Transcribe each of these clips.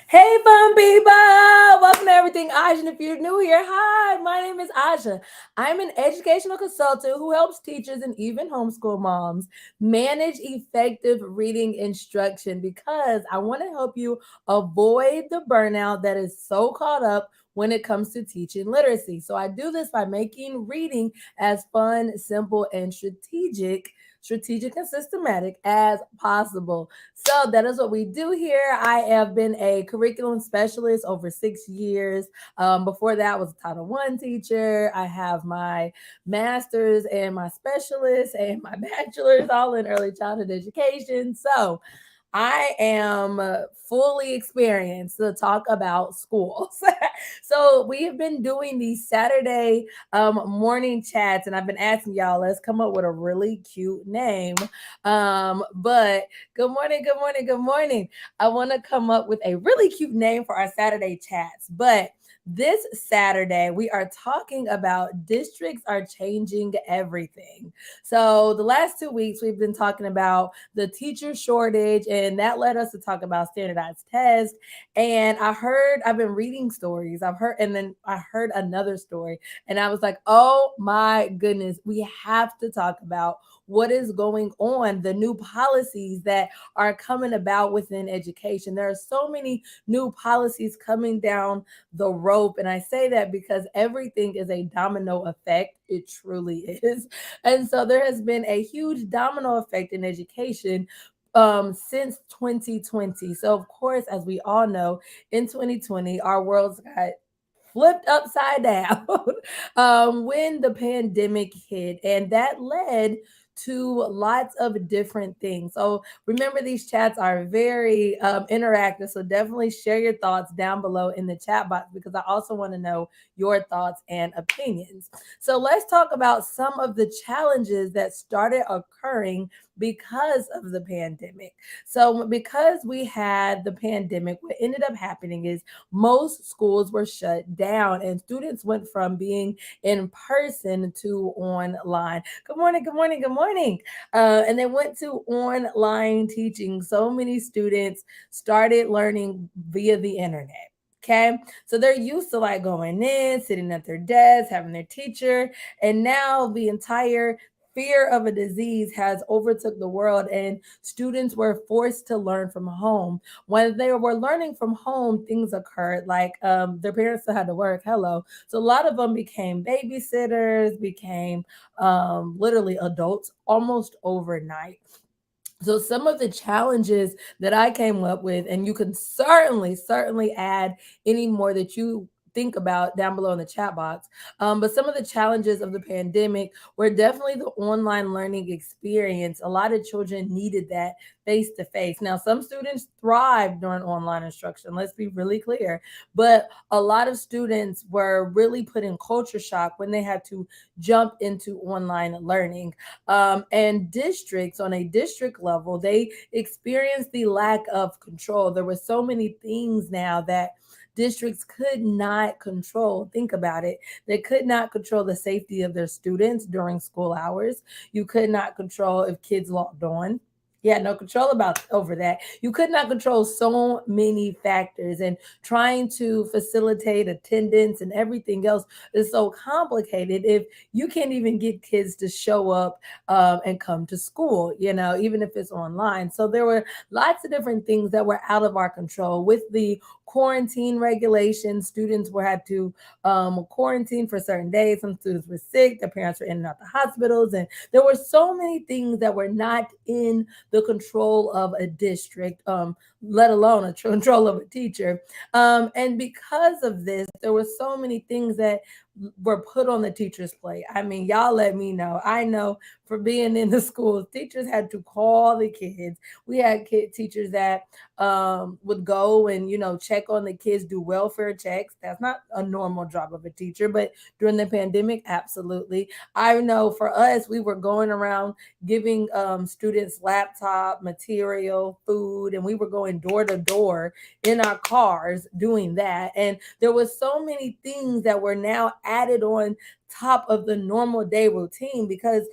Hey, fun people! Welcome to Everything Aja. And if you're new here, hi, my name is Aja. I'm an educational consultant who helps teachers and even homeschool moms manage effective reading instruction because I want to help you avoid the burnout that is so caught up when it comes to teaching literacy. So I do this by making reading as fun, simple, and strategic and systematic as possible. So that is what we do here. I have been a curriculum specialist over 6 years. Before that, I was a Title I teacher. I have my master's and my specialist and my bachelor's all in early childhood education. So I am fully experienced to talk about schools. So we have been doing these Saturday morning chats, and I've been asking y'all, let's come up with a really cute name. But good morning, good morning, good morning. I want to come up with a really cute name for our Saturday chats, but this Saturday, we are talking about districts are changing everything. So, the last 2 weeks, we've been talking about the teacher shortage, and that led us to talk about standardized tests. And I've been reading stories. And then I heard another story, and I was like, oh my goodness, we have to talk about what is going on, the new policies that are coming about within education. There are so many new policies coming down the rope. And I say that because everything is a domino effect. It truly is. And so there has been a huge domino effect in education since 2020. So of course, as we all know, in 2020, our worlds got flipped upside down when the pandemic hit, and that led to lots of different things. So remember, these chats are very interactive. So definitely share your thoughts down below in the chat box because I also want to know your thoughts and opinions. So let's talk about some of the challenges that started occurring because of the pandemic. So, because we had the pandemic, what ended up happening is most schools were shut down and students went from being in person to online. Good morning, good morning, good morning. And they went to online teaching. So many students started learning via the internet. Okay, so they're used to like going in, sitting at their desk, having their teacher, and now the entire fear of a disease has overtook the world, and students were forced to learn from home. When they were learning from home, things occurred like their parents still had to work. Hello, so a lot of them became babysitters, became literally adults almost overnight. So some of the challenges that I came up with, and you can certainly add any more that you think about down below in the chat box. But some of the challenges of the pandemic were definitely the online learning experience. A lot of children needed that face to face. Now, some students thrived during online instruction. Let's be really clear. But a lot of students were really put in culture shock when they had to jump into online learning. And districts on a district level, they experienced the lack of control. There were so many things now that districts could not control. Think about it. They could not control the safety of their students during school hours. You could not control if kids logged on. You had no control about over that. You could not control so many factors, and trying to facilitate attendance and everything else is so complicated if you can't even get kids to show up and come to school, even if it's online. So there were lots of different things that were out of our control. With the quarantine regulations, students were had to quarantine for certain days. Some students were sick, their parents were in and out the hospitals, and there were so many things that were not in the control of a district, let alone a control of a teacher. And because of this, there were so many things that were put on the teacher's plate. I mean, y'all let me know. I know for being in the schools, teachers had to call the kids. We had teachers that would go and check on the kids, do welfare checks. That's not a normal job of a teacher, but during the pandemic, absolutely. I know for us, we were going around giving students laptop material, food, and we were going door to door in our cars doing that. And there was so many things that were now added on top of the normal day routine because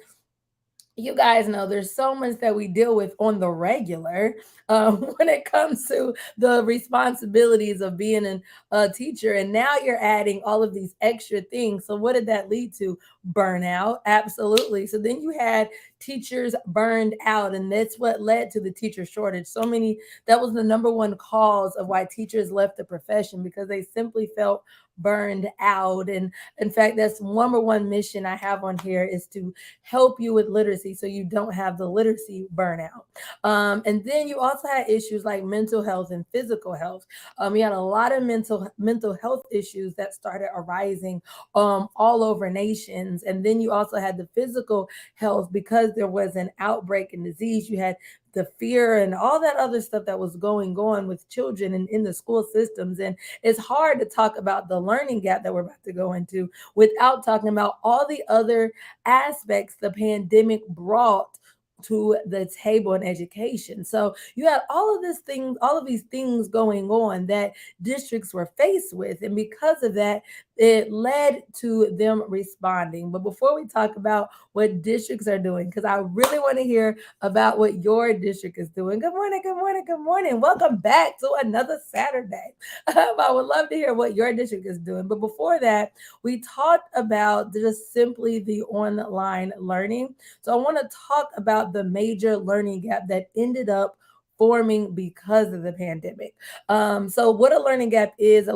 you guys know there's so much that we deal with on the regular when it comes to the responsibilities of being a teacher. And now you're adding all of these extra things. So, what did that lead to? Burnout. Absolutely. So, then you had teachers burned out, and that's what led to the teacher shortage. So many, that was the number one cause of why teachers left the profession because they simply felt burned out. And in fact, that's number one mission I have on here is to help you with literacy so you don't have the literacy burnout. And then you also had issues like mental health and physical health. You had a lot of mental health issues that started arising all over nations. And then you also had the physical health because there was an outbreak and disease. You had the fear and all that other stuff that was going on with children and in the school systems. And it's hard to talk about the learning gap that we're about to go into without talking about all the other aspects the pandemic brought to the table in education. So you had all of these things going on that districts were faced with. And because of that, it led to them responding. But before we talk about what districts are doing, because I really want to hear about what your district is doing. Good morning, good morning, good morning. Welcome back to another Saturday. I would love to hear what your district is doing. But before that, we talked about just simply the online learning. So I want to talk about the major learning gap that ended up forming because of the pandemic. So what a learning gap is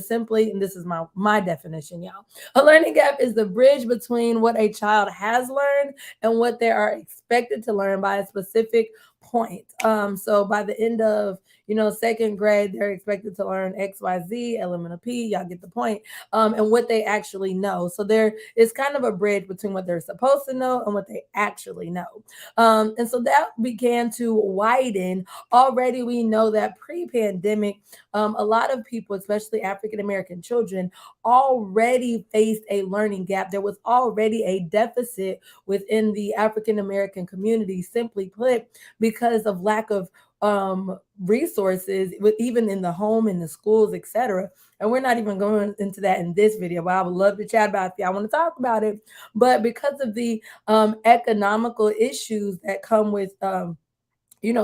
simply, and this is my definition, y'all. A learning gap is the bridge between what a child has learned and what they are expected to learn by a specific point. So by the end of second grade, they're expected to learn X, Y, Z, element of P. Y'all get the point. And what they actually know. So there is kind of a bridge between what they're supposed to know and what they actually know. And so that began to widen. Already, we know that pre-pandemic, a lot of people, especially African American children, already faced a learning gap. There was already a deficit within the African American community, simply put, because of lack of resources, even in the home, in the schools, etc. And we're not even going into that in this video, but I would love to chat about it. I want to talk about it. But because of the economical issues that come with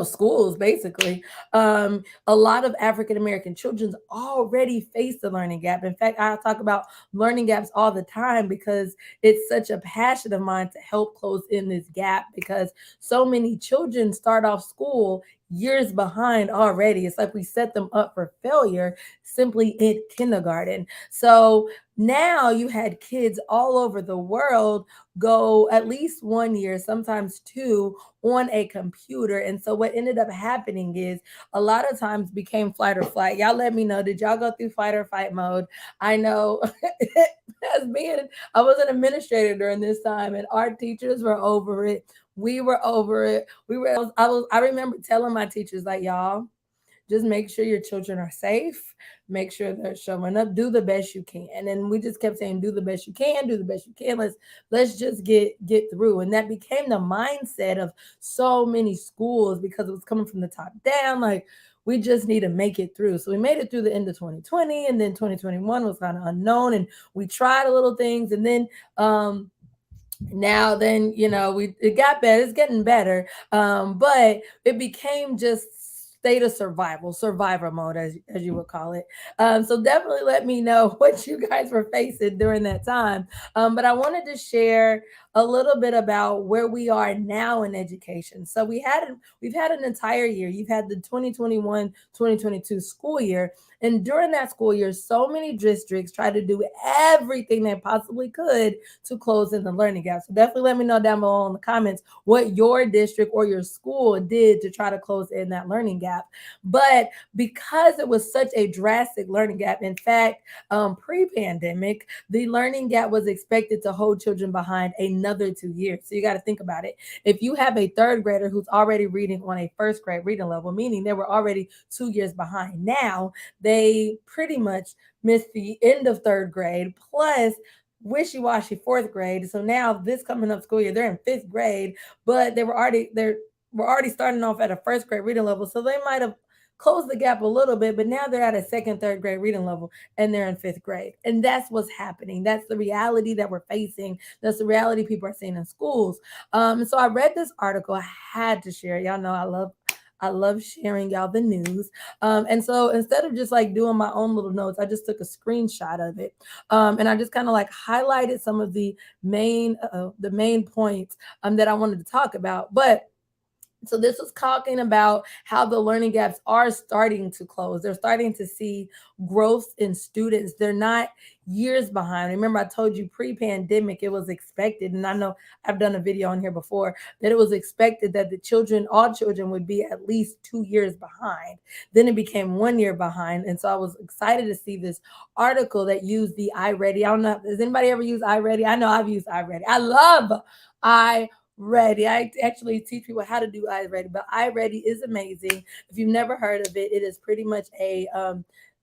schools basically, a lot of African American children already face the learning gap. In fact, I talk about learning gaps all the time because it's such a passion of mine to help close in this gap, because so many children start off school years behind already. It's like we set them up for failure simply in kindergarten. So now you had kids all over the world go at least 1 year, sometimes two, on a computer. And so what ended up happening is a lot of times became flight or flight. Y'all let me know, did y'all go through fight or fight mode? I know as being, I was an administrator during this time, and our teachers were over it. We were over it. I remember telling my teachers, like, y'all, just make sure your children are safe, make sure they're showing up, do the best you can. And we just kept saying, do the best you can, do the best you can. Let's just get through. And that became the mindset of so many schools because it was coming from the top down. Like, we just need to make it through. So we made it through the end of 2020, and then 2021 was kind of unknown, and we tried a little things. And then now then it got better, it's getting better, but it became just state of survivor mode, as you would call it. So definitely let me know what you guys were facing during that time. But I wanted to share a little bit about where we are now in education. So we've had an entire year. You've had the 2021-2022 school year, and during that school year, so many districts tried to do everything they possibly could to close in the learning gap. So definitely let me know down below in the comments what your district or your school did to try to close in that learning gap. But because it was such a drastic learning gap, in fact, pre-pandemic, the learning gap was expected to hold children behind another 2 years. So you got to think about it. If you have a third grader who's already reading on a first grade reading level, meaning they were already 2 years behind, now they pretty much missed the end of third grade plus wishy-washy fourth grade. So now this coming up school year, they're in fifth grade, but they were already starting off at a first grade reading level. So they might have closed the gap a little bit, but now they're at a second, third grade reading level and they're in fifth grade. And that's what's happening. That's the reality that we're facing. That's the reality people are seeing in schools. So I read this article. I had to share it. Y'all know I love sharing y'all the news. And so instead of just like doing my own little notes, I just took a screenshot of it. And I just kind of like highlighted some of the main points that I wanted to talk about. But so this was talking about how the learning gaps are starting to close. They're starting to see growth in students. They're not years behind. Remember, I told you pre-pandemic it was expected, and I know I've done a video on here before that it was expected that all children would be at least 2 years behind. Then it became 1 year behind. And so I was excited to see this article that used the iReady. I don't know, does anybody ever use iReady? I know I've used iReady. I love iReady. I actually teach people how to do iReady, but iReady is amazing. If you've never heard of it, it is pretty much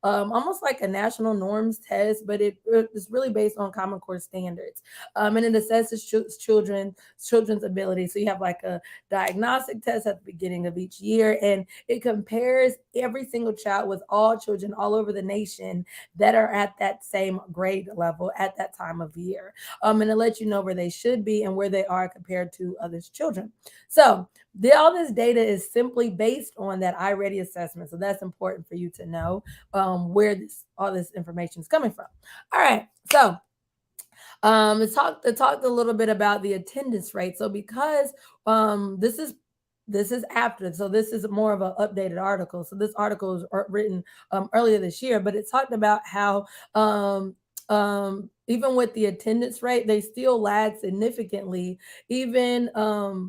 almost like a national norms test, but it's really based on Common Core standards. And it assesses children's ability. So you have like a diagnostic test at the beginning of each year, and it compares every single child with all children all over the nation that are at that same grade level at that time of year. And it lets you know where they should be and where they are compared to others' children. So all this data is simply based on that iReady assessment. So that's important for you to know where all this information is coming from. All right, so it talked a little bit about the attendance rate. So because this is after, so this is more of an updated article. So this article was written earlier this year, but it talked about how even with the attendance rate, they still lag significantly, even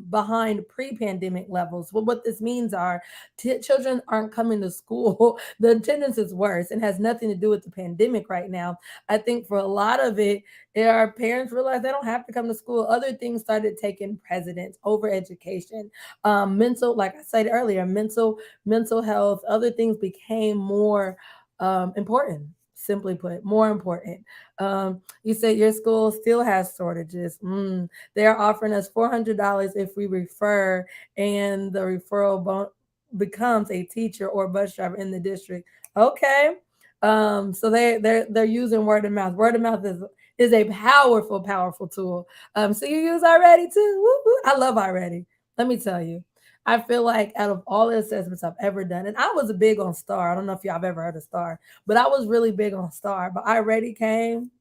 behind pre-pandemic levels. Well, what this means are children aren't coming to school. The attendance is worse and has nothing to do with the pandemic right now. I think for a lot of it, our parents realized they don't have to come to school. Other things started taking precedence over education. Mental, like I said earlier, mental health, other things became more important. Simply put, more important. You said your school still has shortages. They are offering us $400 if we refer, and the becomes a teacher or bus driver in the district. Okay. So they're using word of mouth. Word of mouth is a powerful, powerful tool. So you use already too. Woo, woo. I love already. Let me tell you. I feel like out of all the assessments I've ever done, and I was big on STAR. I don't know if y'all have ever heard of STAR, but I was really big on STAR. But I already came.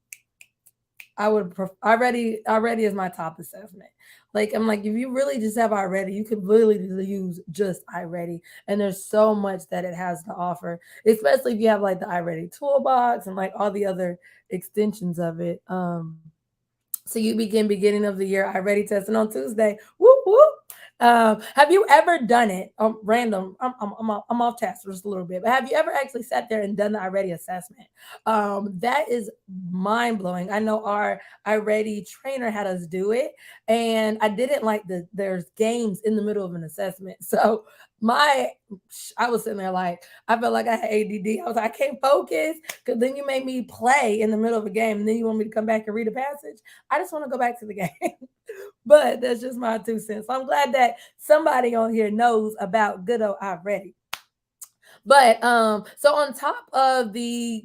Already is my top assessment. Like I'm like, if you really just have iReady, you could really use just iReady, and there's so much that it has to offer, especially if you have like the iReady toolbox and like all the other extensions of it. So you begin beginning of the year iReady testing on Tuesday. Whoop whoop. Have you ever done it? Random. I'm off task for just a little bit, but have you ever actually sat there and done the iReady assessment? That is mind blowing. I know our iReady trainer had us do it, and I didn't like there's games in the middle of an assessment. So my I was sitting there like I felt like I had ADD. I was like, I can't focus because then you made me play in the middle of a game, and then you want me to come back and read a passage. I just want to go back to the game. But that's just my 2 cents. So I'm glad that somebody on here knows about good old iReady. But so on top of the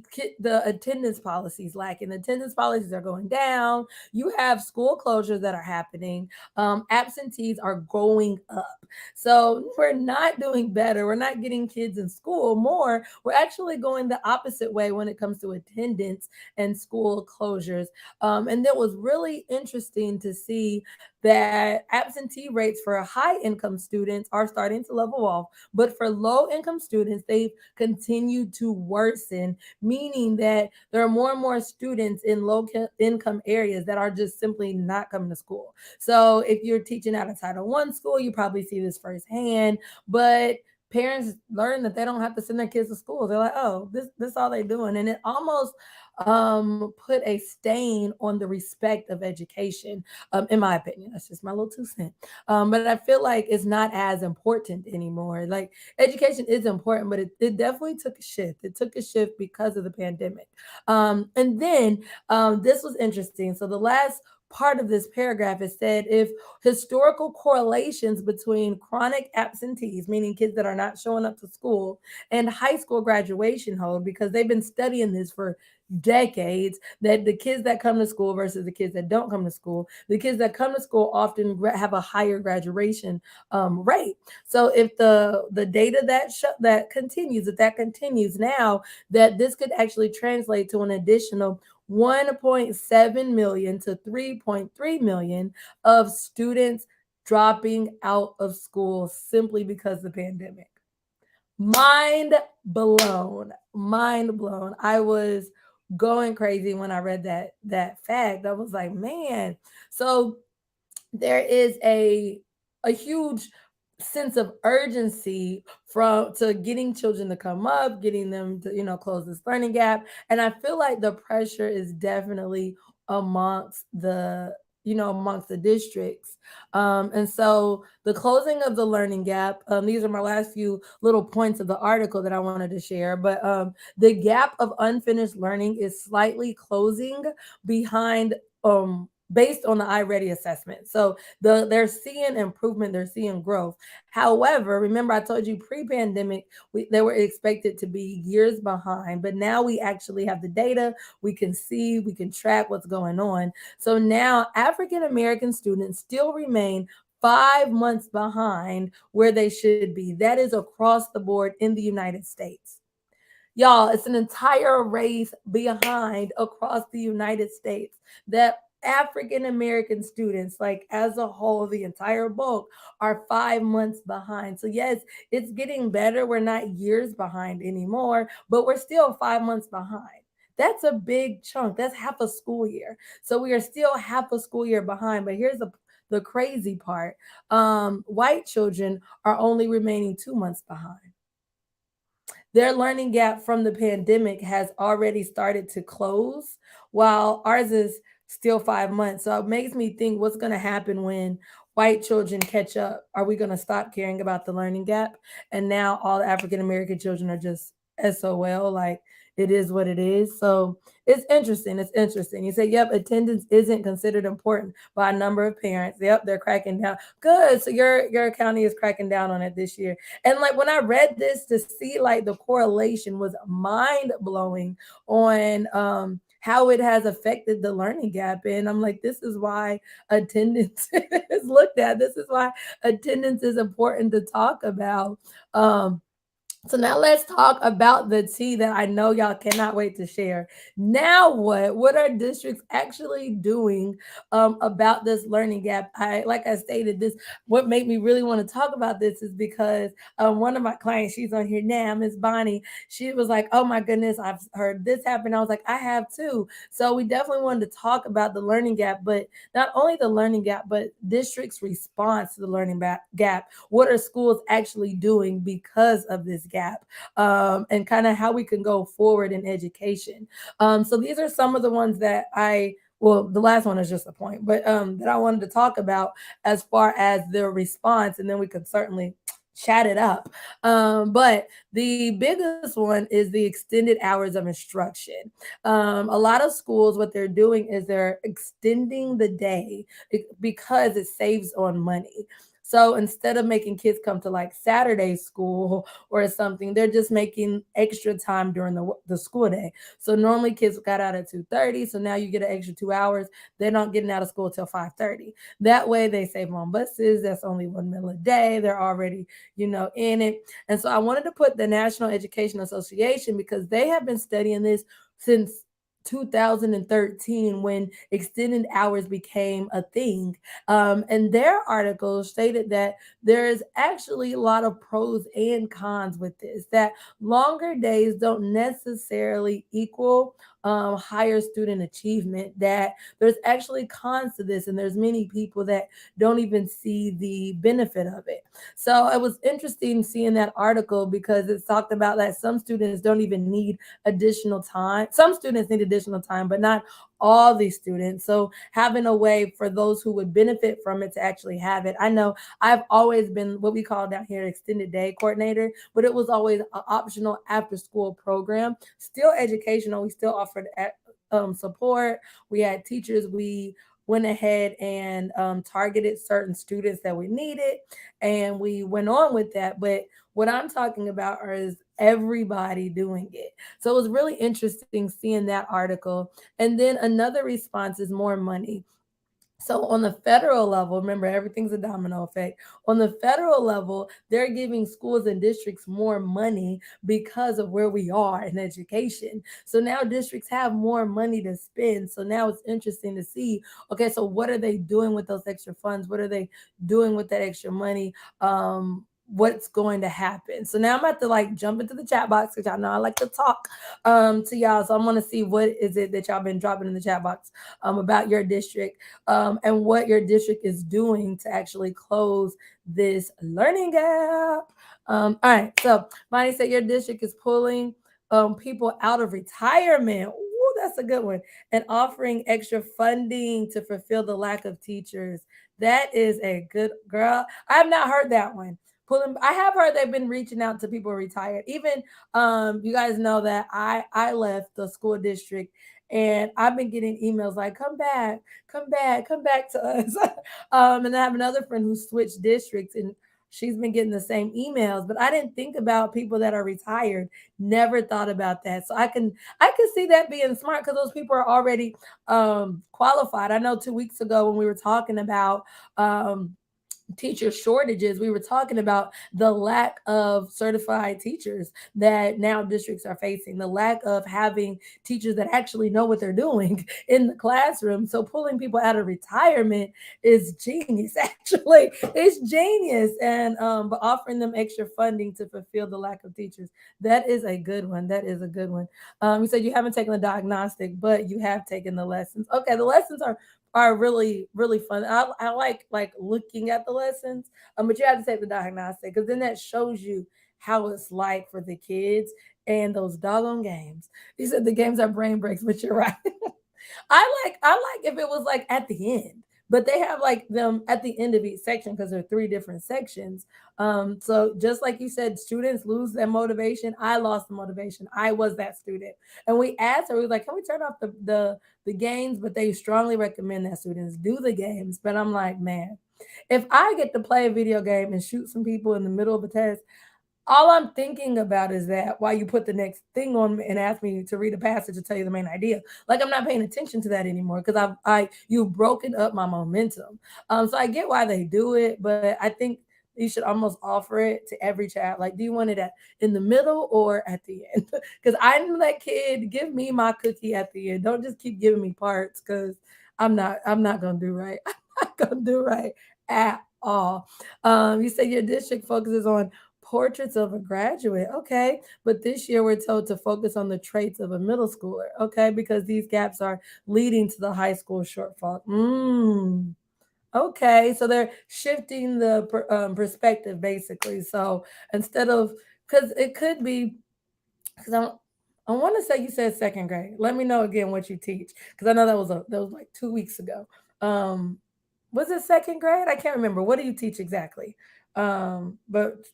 attendance policies, lacking attendance policies are going down. You have school closures that are happening. Absentees are going up. So we're not doing better. We're not getting kids in school more. We're actually going the opposite way when it comes to attendance and school closures. And that was really interesting to see that absentee rates for high income students are starting to level off, but for low income students, they've continued to worsen, meaning that there are more and more students in low income areas that are just simply not coming to school. So if you're teaching at a Title I school, you probably see this firsthand, but parents learn that they don't have to send their kids to school. They're like, oh, this all they're doing. And it almost put a stain on the respect of education, in my opinion. That's just my little 2 cents. But I feel like it's not as important anymore. Like education is important, but it definitely took a shift. It took a shift because of the pandemic. And then this was interesting. So the last part of this paragraph, it said if historical correlations between chronic absentees, meaning kids that are not showing up to school, and high school graduation hold, because they've been studying this for decades, that the kids that come to school versus the kids that don't come to school, the kids that come to school often have a higher graduation rate. So if the data that continues, if that continues now, that this could actually translate to an additional 1.7 million to 3.3 million of students dropping out of school simply because of the pandemic. Mind blown. Mind blown. I was going crazy when I read that fact. I was like, man. So there is a huge sense of urgency from to getting children to come up, getting them to close this learning gap, and I feel like the pressure is definitely amongst amongst the districts. And so the closing of the learning gap, these are my last few little points of the article that I wanted to share, but the gap of unfinished learning is slightly closing behind based on the iReady assessment. So they're seeing improvement, they're seeing growth. However, remember I told you pre-pandemic they were expected to be years behind, but now we actually have the data, we can see, we can track what's going on. So now African American students still remain 5 months behind where they should be. That is across the board in the United States. Y'all, it's an entire race behind across the United States that African American students, like as a whole, the entire bulk, are 5 months behind. So, yes, it's getting better. We're not years behind anymore, but we're still 5 months behind. That's a big chunk. That's half a school year. So, we are still half a school year behind. But here's the crazy part, white children are only remaining 2 months behind. Their learning gap from the pandemic has already started to close, while ours is still 5 months. So it makes me think what's going to happen when white children catch up. Are we going to stop caring about the learning gap? And now all African American children are just SOL, like it is what it is. So it's interesting. It's interesting. You say, yep, attendance isn't considered important by a number of parents. Yep, they're cracking down. Good. So your county is cracking down on it this year. And like when I read this to see like the correlation was mind blowing on how it has affected the learning gap. And I'm like, this is why attendance is looked at. This is why attendance is important to talk about. So now let's talk about the tea that I know y'all cannot wait to share. Now what? What are districts actually doing about this learning gap? Like I stated, this what made me really want to talk about this is because one of my clients, she's on here now, Miss Bonnie. She was like, "Oh my goodness, I've heard this happen." I was like, "I have too." So we definitely wanted to talk about the learning gap, but not only the learning gap, but districts' response to the learning gap. What are schools actually doing because of this gap, and kind of how we can go forward in education. So these are some of the ones that well, the last one is just a point, but that I wanted to talk about as far as their response, and then we could certainly chat it up. But the biggest one is the extended hours of instruction. A lot of schools, what they're doing is they're extending the day because it saves on money. So instead of making kids come to like Saturday school or something, they're just making extra time during the school day. So normally kids got out at 2:30. So now you get an extra 2 hours. They're not getting out of school till 5:30. That way they save on buses. That's only 1 meal a day. They're already, in it. And so I wanted to put the National Education Association because they have been studying this since 2013 when extended hours became a thing. And their article stated that there is actually a lot of pros and cons with this, that longer days don't necessarily equal higher student achievement, that there's actually cons to this, and there's many people that don't even see the benefit of it. So it was interesting seeing that article because it talked about that some students don't even need additional time. Some students need additional time, but not all these students. So having a way for those who would benefit from it to actually have it. I know I've always been what we call down here extended day coordinator, but it was always an optional after school program, still educational. We still offered support. We had teachers. We went ahead and targeted certain students that we needed, and we went on with that. But what I'm talking about is everybody doing it. So it was really interesting seeing that article. And then another response is more money. So on the federal level, remember everything's a domino effect. On the federal level, they're giving schools and districts more money because of where we are in education. So now districts have more money to spend. So now it's interesting to see, okay, so what are they doing with those extra funds? What are they doing with that extra money? What's going to happen? So now I'm about to like jump into the chat box because y'all know I like to talk to y'all. So I want to see what is it that y'all been dropping in the chat box about your district and what your district is doing to actually close this learning gap. All right, so Bonnie said your district is pulling people out of retirement. Ooh, that's a good one. And offering extra funding to fulfill the lack of teachers. That is a good girl. I have not heard that one. Pulling, I have heard they've been reaching out to people retired. Even you guys know that I left the school district and I've been getting emails like, come back to us. And I have another friend who switched districts and she's been getting the same emails, but I didn't think about people that are retired. Never thought about that. So I can see that being smart because those people are already qualified. I know 2 weeks ago when we were talking about um teacher shortages, we were talking about the lack of certified teachers that now districts are facing, the lack of having teachers that actually know what they're doing in the classroom. So pulling people out of retirement is genius. Actually, it's genius. And but offering them extra funding to fulfill the lack of teachers, that is a good one. That is a good one. You said you haven't taken the diagnostic, but you have taken the lessons. Okay, the lessons are really fun. I like looking at the lessons, but you have to take the diagnostic because then that shows you how it's like for the kids and those doggone games. You said the games are brain breaks, but you're right. I like if it was like at the end, but they have like them at the end of each section because there are three different sections. So just like you said, students lose their motivation. I lost the motivation. I was that student, and we asked her, we was like, can we turn off the games? But they strongly recommend that students do the games. But I'm like, man, if I get to play a video game and shoot some people in the middle of a test, all I'm thinking about is that while you put the next thing on and ask me to read a passage to tell you the main idea, like I'm not paying attention to that anymore because you've broken up my momentum. So I get why they do it, but I think you should almost offer it to every child. Like, do you want it in the middle or at the end? Because I'm that kid. Give me my cookie at the end. Don't just keep giving me parts because I'm not gonna do right. I'm not gonna do right at all. You say your district focuses on portraits of a graduate. Okay. But this year we're told to focus on the traits of a middle schooler. Okay. Because these gaps are leading to the high school shortfall. Okay. So they're shifting the perspective basically. So instead of, because it could be, because I want to say you said second grade. Let me know again what you teach. Because I know that was like 2 weeks ago. Um, was it second grade? I can't remember. What do you teach exactly? But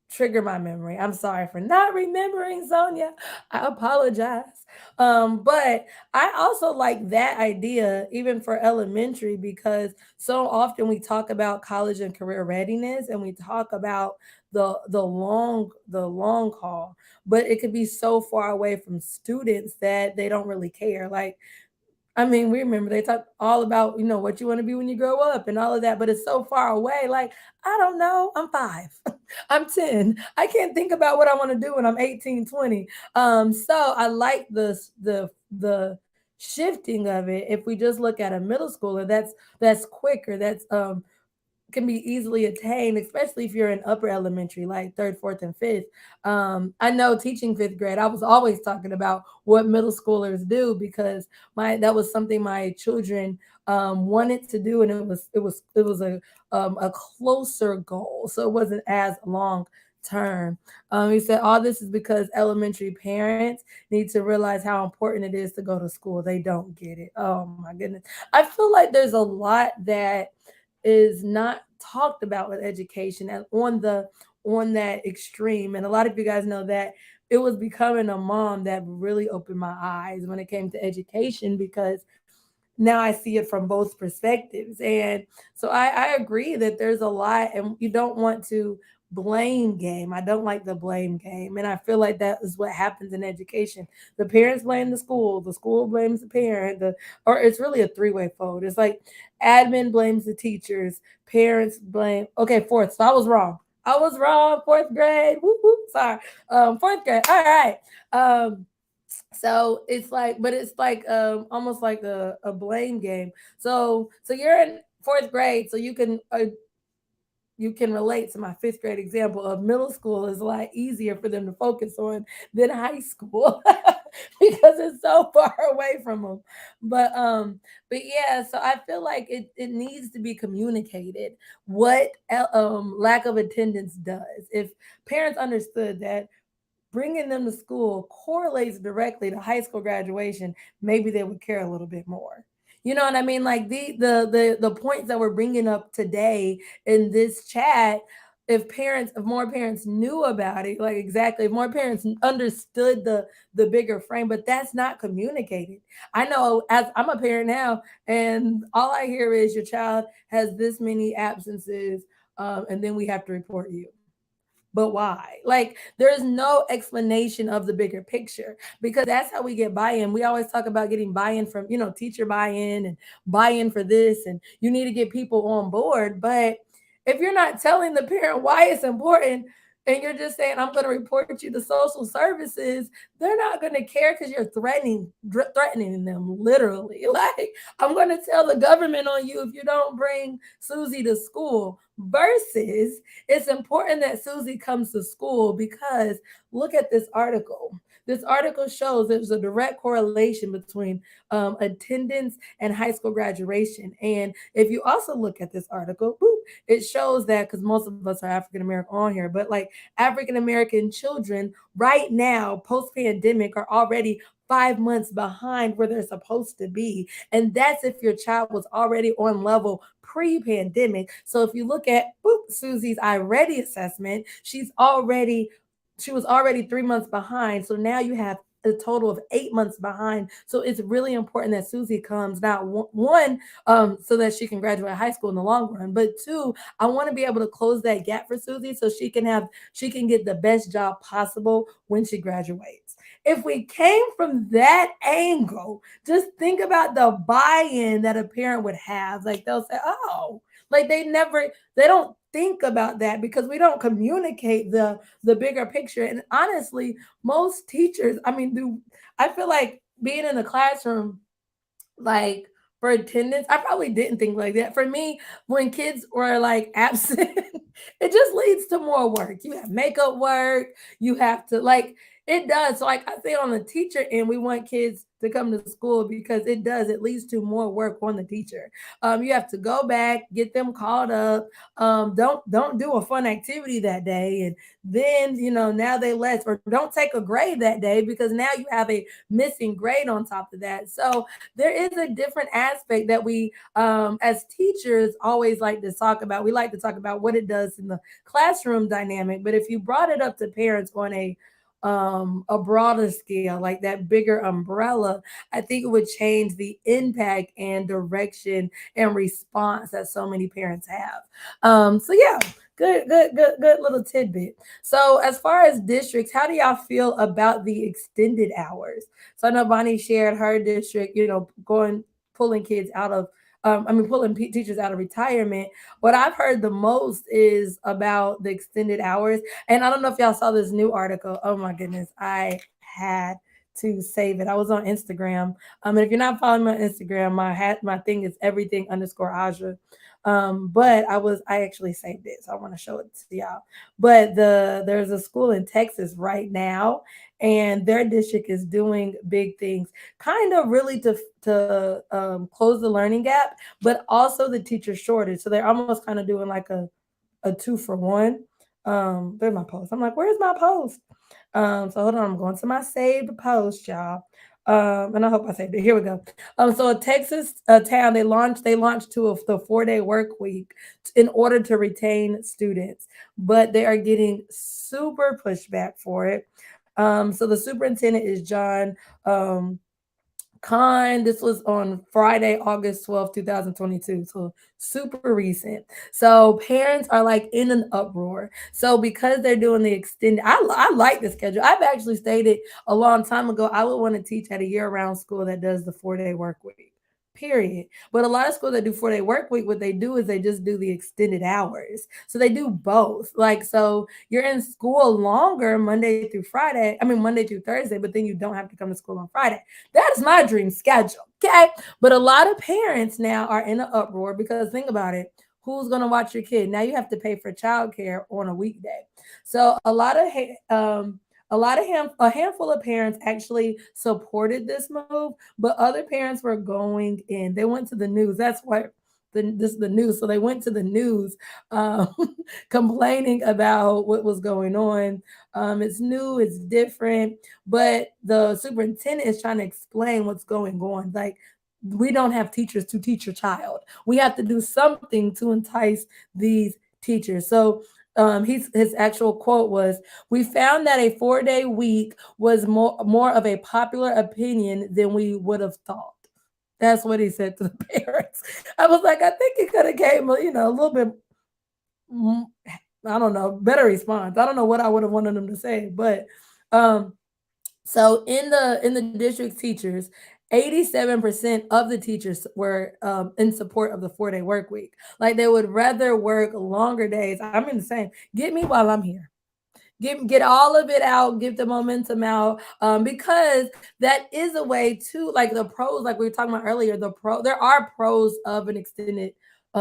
trigger my memory. I'm sorry for not remembering, Sonia. I apologize. But I also like that idea even for elementary because so often we talk about college and career readiness and we talk about the long haul, but it could be so far away from students that they don't really care. Like I mean, we remember they talk all about, what you want to be when you grow up and all of that, but it's so far away. Like, I don't know. I'm 5. I'm 10. I can't think about what I want to do when I'm 18, 20. So I like the shifting of it. If we just look at a middle schooler, that's quicker. That's can be easily attained, especially if you're in upper elementary, like third, fourth, and fifth. I know teaching fifth grade, I was always talking about what middle schoolers do because that was something my children wanted to do, and it was a closer goal, so it wasn't as long term. He said all this is because elementary parents need to realize how important it is to go to school. They don't get it. Oh my goodness. I feel like there's a lot that is not talked about with education and on that extreme. And a lot of you guys know that it was becoming a mom that really opened my eyes when it came to education because now I see it from both perspectives. And so I agree that there's a lot, and you don't want to blame game. I don't like the blame game. And I feel like that is what happens in education. The parents blame the school blames the parent, or it's really a three-way fold. It's like admin blames the teachers, parents blame. Okay, fourth. So I was wrong. I was wrong. Fourth grade. Whoop, whoop, sorry. Fourth grade. All right. So it's like, but it's like almost like a blame game. So you're in fourth grade, so you can relate to my fifth grade example of middle school is a lot easier for them to focus on than high school because it's so far away from them. But yeah, so I feel like it needs to be communicated what lack of attendance does. If parents understood that bringing them to school correlates directly to high school graduation, maybe they would care a little bit more. You know what I mean? Like the points that we're bringing up today in this chat, if more parents knew about it, like exactly, if more parents understood the bigger frame, but that's not communicated. I know as I'm a parent now, and all I hear is your child has this many absences, and then we have to report you, but why? Like, there's no explanation of the bigger picture because that's how we get buy-in. We always talk about getting buy-in from, teacher buy-in and buy-in for this, and you need to get people on board. But if you're not telling the parent why it's important, and you're just saying, I'm going to report you to social services, they're not going to care because you're threatening them literally. Like, I'm going to tell the government on you if you don't bring Susie to school versus it's important that Susie comes to school because look at this article. This article shows there's a direct correlation between attendance and high school graduation. And if you also look at this article, boop, it shows that because most of us are African American on here, but like African American children right now, post pandemic, are already 5 months behind where they're supposed to be. And that's if your child was already on level pre-pandemic. So if you look at Susie's iReady assessment, she was already 3 months behind. So now you have a total of 8 months behind. So it's really important that Susie comes not one, so that she can graduate high school in the long run, but two, I want to be able to close that gap for Susie so she can get the best job possible when she graduates. If we came from that angle, just think about the buy-in that a parent would have. Like they'll say, "Oh," like they don't think about that because we don't communicate the bigger picture. And honestly, most teachers, I feel like being in the classroom, like for attendance, I probably didn't think like that. For me, when kids were like absent, it just leads to more work. You have makeup work, you have to like it does. So like I say on the teacher end, we want kids to come to school because it leads to more work on the teacher. You have to go back, get them called up. Don't do a fun activity that day, and then now they less, or don't take a grade that day because now you have a missing grade on top of that. So there is a different aspect that we as teachers always like to talk about. We like to talk about what it does in the classroom dynamic, but if you brought it up to parents on a broader scale, like that bigger umbrella, I think it would change the impact and direction and response that so many parents have. So yeah, good little tidbit. So as far as districts, how do y'all feel about the extended hours? So I know Bonnie shared her district, going pulling kids out of pulling teachers out of retirement. What I've heard the most is about the extended hours. And I don't know if y'all saw this new article. Oh my goodness, I had to save it. I was on Instagram. And if you're not following my Instagram, my thing is everything underscore Aja. But I actually saved it, so I want to show it to y'all. But there's a school in Texas right now, and their district is doing big things, kind of really to close the learning gap, but also the teacher shortage. So they're almost kind of doing like a 2-for-1. There's my post. I'm like, where's my post? So hold on, I'm going to my saved post, y'all. And I hope I saved it. Here we go. So a Texas town, they launched to the 4-day work week in order to retain students, but they are getting super pushback for it. So the superintendent is John um, Kind. This was on Friday, August 12th, 2022. So super recent. So parents are like in an uproar. So because they're doing the extended, I like the schedule. I've actually stated a long time ago I would want to teach at a year-round school that does the 4-day work week. Period. But a lot of schools that do 4-day work week, what they do is they just do the extended hours. So they do both. Like, so you're in school longer Monday through Friday. I mean, Monday through Thursday, but then you don't have to come to school on Friday. That is my dream schedule. Okay. But a lot of parents now are in an uproar because think about it. Who's going to watch your kid? Now you have to pay for childcare on a weekday. So a handful of parents actually supported this move, but other parents were going in. They went to the news. That's why this is the news. So they went to the news, um, complaining about what was going on. It's new, it's different, but the superintendent is trying to explain what's going on. Like, we don't have teachers to teach your child. We have to do something to entice these teachers. So his actual quote was, "We found that a 4-day week was more of a popular opinion than we would have thought." That's what he said to the parents. I was like, I think he could have gave him, a little bit, mm, I don't know, better response. I don't know what I would have wanted him to say, but um, so in the district's teachers, 87% of the teachers were in support of the 4-day work week. Like they would rather work longer days. I'm in the same. Get me while I'm here. Get all of it out, get the momentum out, because that is a way to, like, the pros, like we were talking about earlier. There are pros of an extended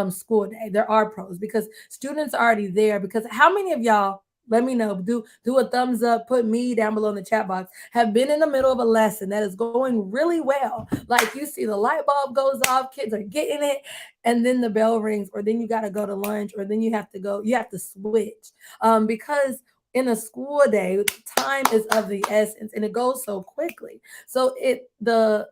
school day. There are pros because students are already there. Because how many of y'all, let me know, do a thumbs up, put me down below in the chat box, have been in the middle of a lesson that is going really well, like you see the light bulb goes off, kids are getting it, and then the bell rings, or then you got to go to lunch, or then you have to switch, because in a school day, time is of the essence and it goes so quickly. So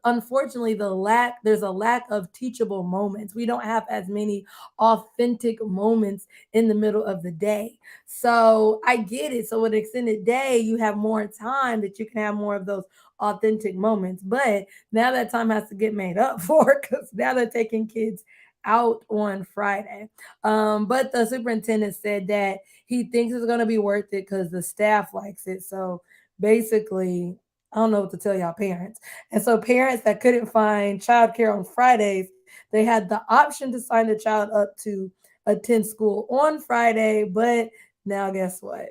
unfortunately, there's a lack of teachable moments. We don't have as many authentic moments in the middle of the day. So I get it. So with an extended day, you have more time that you can have more of those authentic moments. But now that time has to get made up for because now they're taking kids out on Friday. But the superintendent said that he thinks it's going to be worth it because the staff likes it. So basically, I don't know what to tell y'all parents. And so parents that couldn't find childcare on Fridays, they had the option to sign the child up to attend school on Friday, but now guess what?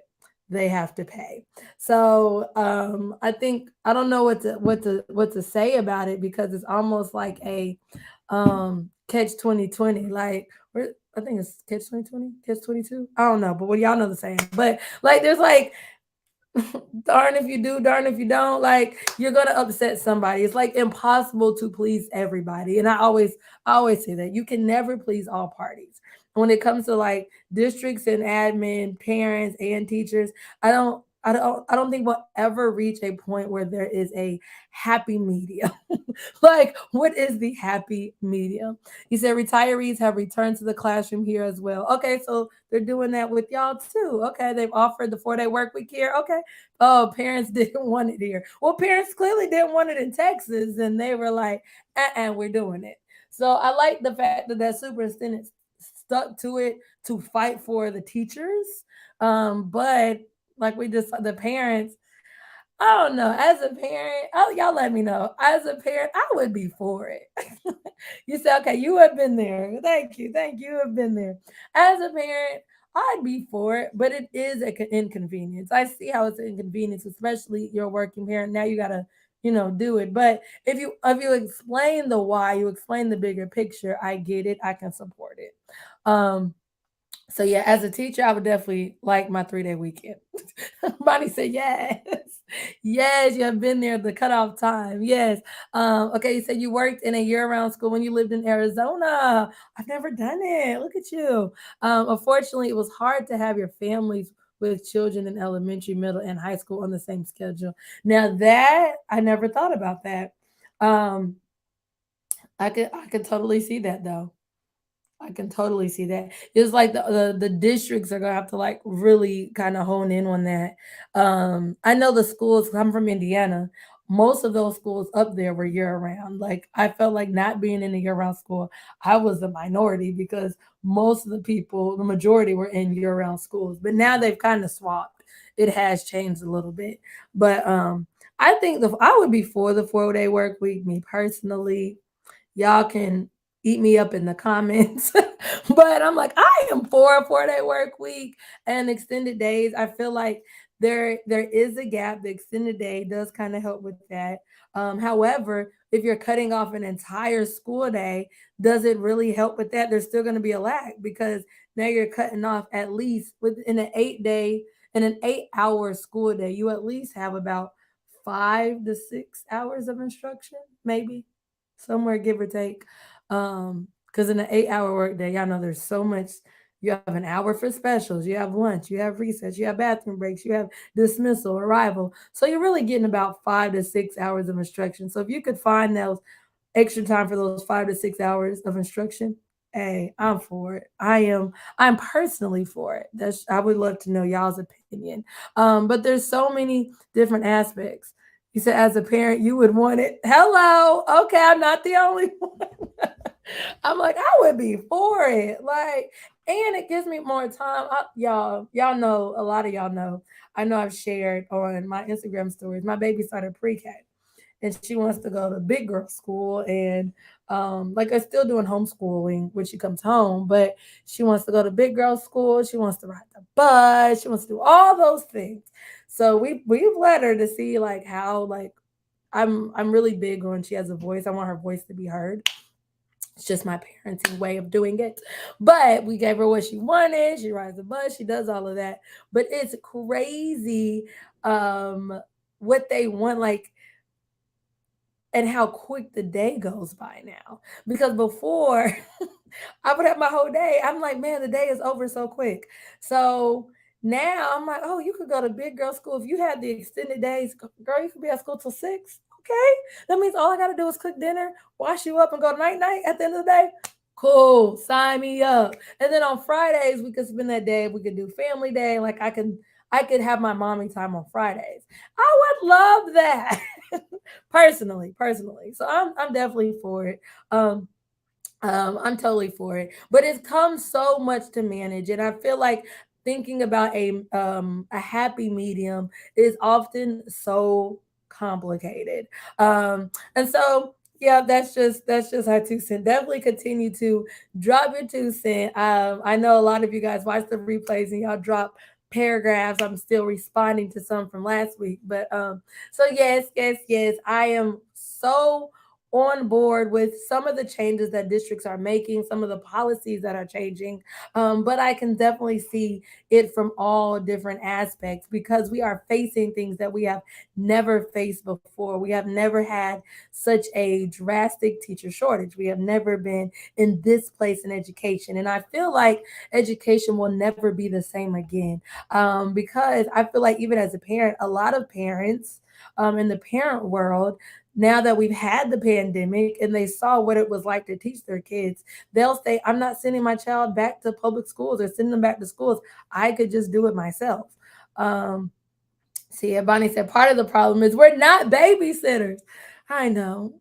They have to pay. So I think I don't know what to say about it because it's almost like a catch 2020. Like I think it's catch 2020, catch 22. I don't know, but what y'all know the saying. But like there's like darn if you do, darn if you don't. Like you're gonna upset somebody. It's like impossible to please everybody. And I always say that you can never please all parties. When it comes to like districts and admin, parents and teachers, I don't think we'll ever reach a point where there is a happy medium. Like, what is the happy medium? He said retirees have returned to the classroom here as well. Okay, so they're doing that with y'all too. Okay, they've offered the 4-day work week here. Okay. Oh, parents didn't want it here. Well, parents clearly didn't want it in Texas, and they were like, we're doing it. So I like the fact that that superintendent stuck to it to fight for the teachers. But like the parents, I don't know. As a parent, oh, y'all let me know. As a parent, I would be for it. You say, okay, you have been there. Thank you. Thank you. You have been there. As a parent, I'd be for it, but it is an inconvenience. I see how it's an inconvenience, especially you're a working parent. Now you gotta, do it. But if you explain the why, you explain the bigger picture, I get it. I can support it. Um, so yeah, as a teacher, I would definitely like my 3-day weekend. Bonnie said yes. Yes, you have been there, the cutoff time. Yes. Okay, you said you worked in a year-round school when you lived in Arizona. I've never done it. Look at you. Unfortunately, it was hard to have your families with children in elementary, middle, and high school on the same schedule. Now that I never thought about that. Um, I could totally see that though. I can totally see that. It's like the districts are gonna have to like really kind of hone in on that. I know the schools. I'm from Indiana. most of those schools up there were year round. Like I felt like not being in a year round school, I was the minority because most of the people, the majority were in year round schools. But now they've kind of swapped. It has changed a little bit. But I think I would be for the 4-day work week, me personally. Y'all can eat me up in the comments. But I'm like, I am for a 4-day work week and extended days. I feel like there is a gap. The extended day does kind of help with that. However, if you're cutting off an entire school day, does it really help with that? There's still going to be a lag because now you're cutting off at least within an 8-day in an 8-hour school day. You at least have about 5 to 6 hours of instruction, maybe somewhere give or take. Because in an 8-hour workday, y'all know there's so much. You have an hour for specials, you have lunch, you have recess, you have bathroom breaks, you have dismissal, arrival. So you're really getting about 5 to 6 hours of instruction. So if you could find those extra time for those 5 to 6 hours of instruction, hey, I'm for it. I'm personally for it. That's I would love to know y'all's opinion. But there's so many different aspects. You said as a parent, you would want it. Hello. Okay, I'm not the only one. I'm like, I would be for it. Like, and it gives me more time. Y'all know, a lot of y'all know. I know I've shared on my Instagram stories. My baby started pre-K and she wants to go to big girl school and like I'm still doing homeschooling when she comes home, but she wants to go to big girl school. She wants to ride the bus. She wants to do all those things. So we've let her to see like how like I'm really big on she has a voice. I want her voice to be heard. It's just my parenting way of doing it. But we gave her what she wanted. She rides the bus. She does all of that. But it's crazy what they want. Like and how quick the day goes by now. Because before, I would have my whole day. I'm like, man, the day is over so quick. So now I'm like, oh, you could go to big girl school. If you had the extended days, girl, you could be at school till 6. Okay. That means all I got to do is cook dinner, wash you up, and go night night at the end of the day. Cool. Sign me up. And then on Fridays, we could spend that day. We could do family day. Like I could have my mommy time on Fridays. I would love that. personally. So I'm definitely for it. I'm totally for it. But it comes so much to manage, and I feel like thinking about a happy medium is often so complicated. And so yeah, that's just our 2 cents. Definitely continue to drop your 2 cents. I know a lot of you guys watch the replays and y'all drop paragraphs. I'm still responding to some from last week, but so yes, I am so on board with some of the changes that districts are making, some of the policies that are changing. But I can definitely see it from all different aspects because we are facing things that we have never faced before. We have never had such a drastic teacher shortage. We have never been in this place in education. And I feel like education will never be the same again because I feel like even as a parent, a lot of parents in the parent world now that we've had the pandemic and they saw what it was like to teach their kids, they'll say, I'm not sending my child back to public schools or sending them back to schools. I could just do it myself. Um, See, Bonnie said part of the problem is we're not babysitters. I know.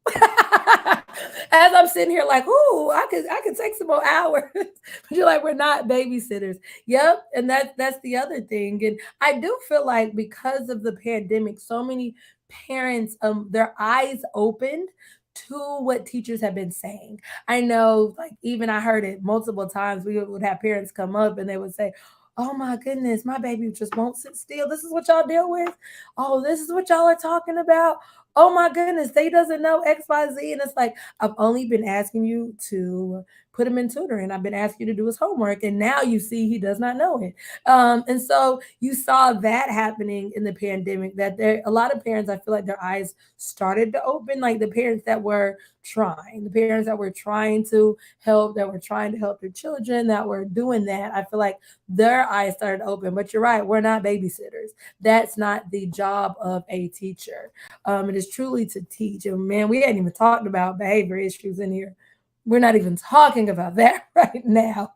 As I'm sitting here like, ooh, I could take some more hours. But you're like, we're not babysitters. Yep. And that's the other thing. And I do feel like because of the pandemic, so many parents their eyes opened to what teachers have been saying. I know, like even I heard it multiple times. We would have parents come up and they would say, oh my goodness, my baby just won't sit still. This is what y'all deal with. Oh, this is what y'all are talking about. Oh my goodness, they doesn't know XYZ. And it's like, I've only been asking you to put him in tutoring. I've been asking you to do his homework. And now you see he does not know it. And so you saw that happening in the pandemic, that there a lot of parents, I feel like their eyes started to open, like the parents that were trying, the parents that were trying to help, that were trying to help their children, that were doing that. I feel like their eyes started open. But you're right, we're not babysitters. That's not the job of a teacher. It is truly to teach. And man, we hadn't even talked about behavior issues in here. We're not even talking about that right now.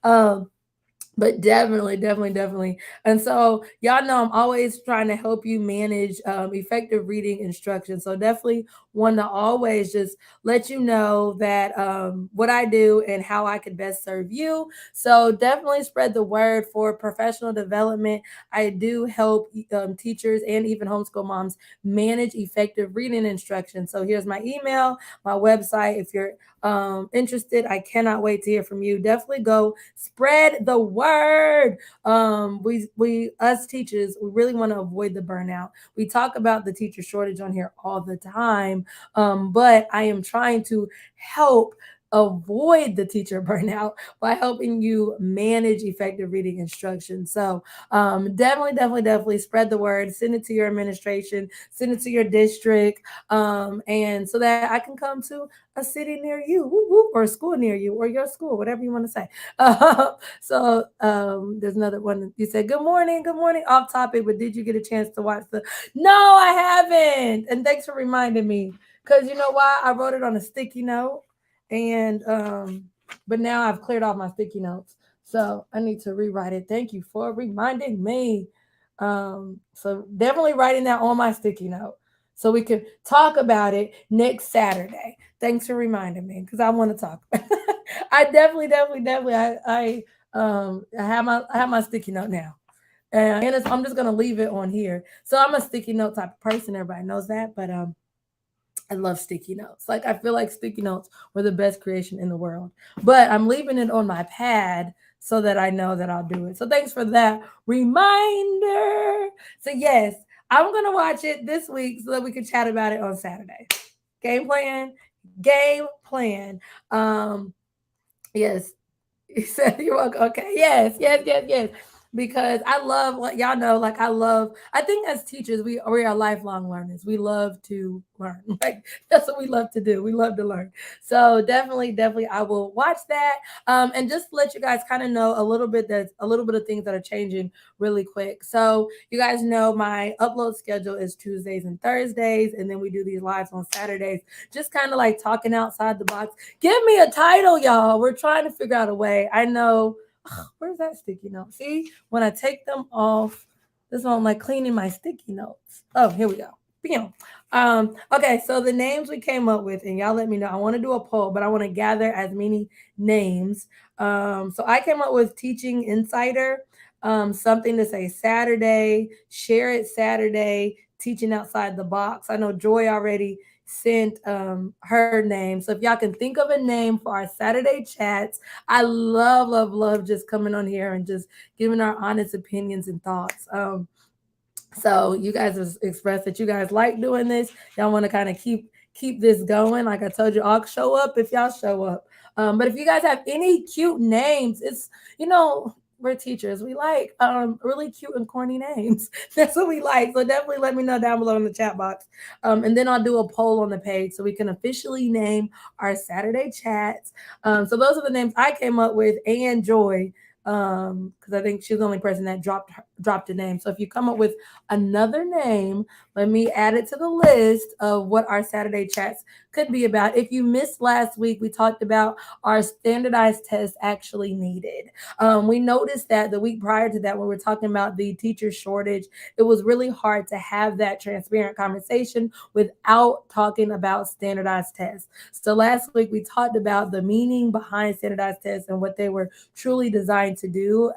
Um, But definitely. And so y'all know I'm always trying to help you manage effective reading instruction. So definitely want to always just let you know that what I do and how I could best serve you. So definitely spread the word for professional development. I do help teachers and even homeschool moms manage effective reading instruction. So here's my email, my website. If you're interested, I cannot wait to hear from you. Definitely go spread the word. We us teachers, we really want to avoid the burnout. We talk about the teacher shortage on here all the time, but I am trying to help avoid the teacher burnout by helping you manage effective reading instruction. So definitely spread the word, send it to your administration, send it to your district, and so that I can come to a city near you, whoop, whoop, or a school near you, or your school, whatever you want to say. There's another one. You said good morning, off topic, but did you get a chance to watch the? No, I haven't. And thanks for reminding me, because you know why? I wrote it on a sticky note, and but now I've cleared off my sticky notes, so I need to rewrite it. Thank you for reminding me. So definitely writing that on my sticky note so we can talk about it next Saturday. Thanks for reminding me because I want to talk. I definitely. I have my sticky note now, and I'm just gonna leave it on here. So I'm a sticky note type of person. Everybody knows that, but I love sticky notes. Like I feel like sticky notes were the best creation in the world. But I'm leaving it on my pad so that I know that I'll do it. So thanks for that reminder. So yes, I'm gonna watch it this week so that we can chat about it on Saturday. Game plan, game plan. Yes, he said you're welcome. Okay. Yes. Because I love what y'all know, like I love, I think as teachers, we are lifelong learners. We love to learn. Like that's what we love to do. We love to learn. So definitely I will watch that. And just to let you guys kind of know a little bit of things that are changing really quick. So you guys know my upload schedule is Tuesdays and Thursdays, and then we do these lives on Saturdays, just kind of like talking outside the box. Give me a title, y'all. We're trying to figure out a way. I know. Where's that sticky note? See, when I take them off, this one I'm like cleaning my sticky notes. Oh, here we go. Bam. Okay, so the names we came up with, and y'all let me know. I want to do a poll, but I want to gather as many names. So I came up with Teaching Insider, something to say Saturday, share it Saturday, teaching outside the box. I know Joy already sent her name. So if y'all can think of a name for our Saturday chats, I love just coming on here and just giving our honest opinions and thoughts. So you guys have expressed that you guys like doing this. Y'all want to kind of keep this going. Like I told you, I'll show up if y'all show up. But if you guys have any cute names, it's we're teachers. We like really cute and corny names. That's what we like. So definitely let me know down below in the chat box. And then I'll do a poll on the page so we can officially name our Saturday chats. So those are the names I came up with, and Joy, because I think she's the only person that dropped a name. So if you come up with another name, let me add it to the list of what our Saturday chats could be about. If you missed last week, we talked about our standardized tests actually needed. We noticed that the week prior to that, when we were talking about the teacher shortage, it was really hard to have that transparent conversation without talking about standardized tests. So last week we talked about the meaning behind standardized tests and what they were truly designed to do.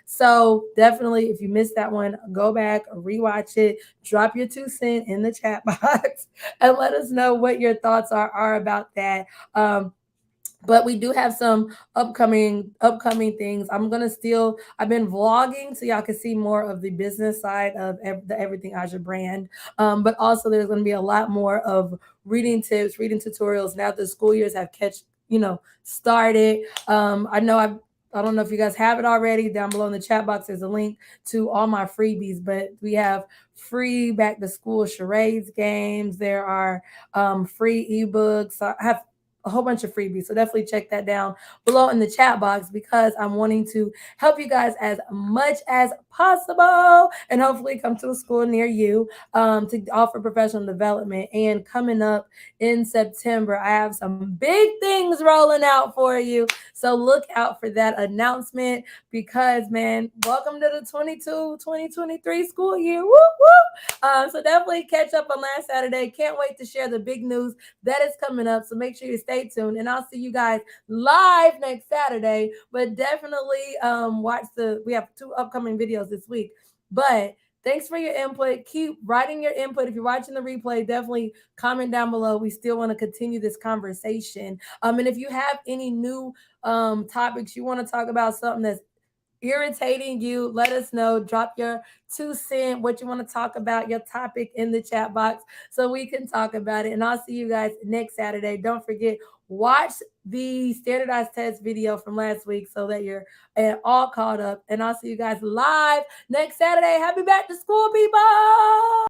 So definitely, if you missed that one, go back, rewatch it, drop your 2 cents in the chat box, and let us know what your thoughts are about that. But we do have some upcoming things. I've been vlogging so y'all can see more of the business side of the Everything Aja brand. But also there's going to be a lot more of reading tips, reading tutorials now that the school years have started. I don't know if you guys have it already. Down below in the chat box, there's a link to all my freebies, but we have free back to school charades games. There are free ebooks. I have a whole bunch of freebies. So definitely check that down below in the chat box because I'm wanting to help you guys as much as possible and hopefully come to a school near you to offer professional development. And coming up in September, I have some big things rolling out for you. So look out for that announcement because, man, welcome to the 2023 school year. Woo, woo. So definitely catch up on last Saturday. Can't wait to share the big news that is coming up. So make sure you stay tuned. And I'll see you guys live next Saturday. But definitely we have 2 upcoming videos this week. But thanks for your input. Keep writing your input. If you're watching the replay, definitely comment down below. We still want to continue this conversation. And if you have any new topics you want to talk about, something that's irritating you, let us know. Drop your 2 cents, what you want to talk about, your topic in the chat box so we can talk about it. And I'll see you guys next Saturday. Don't forget, watch the standardized test video from last week so that you're all caught up. And I'll see you guys live next Saturday. Happy back to school, people.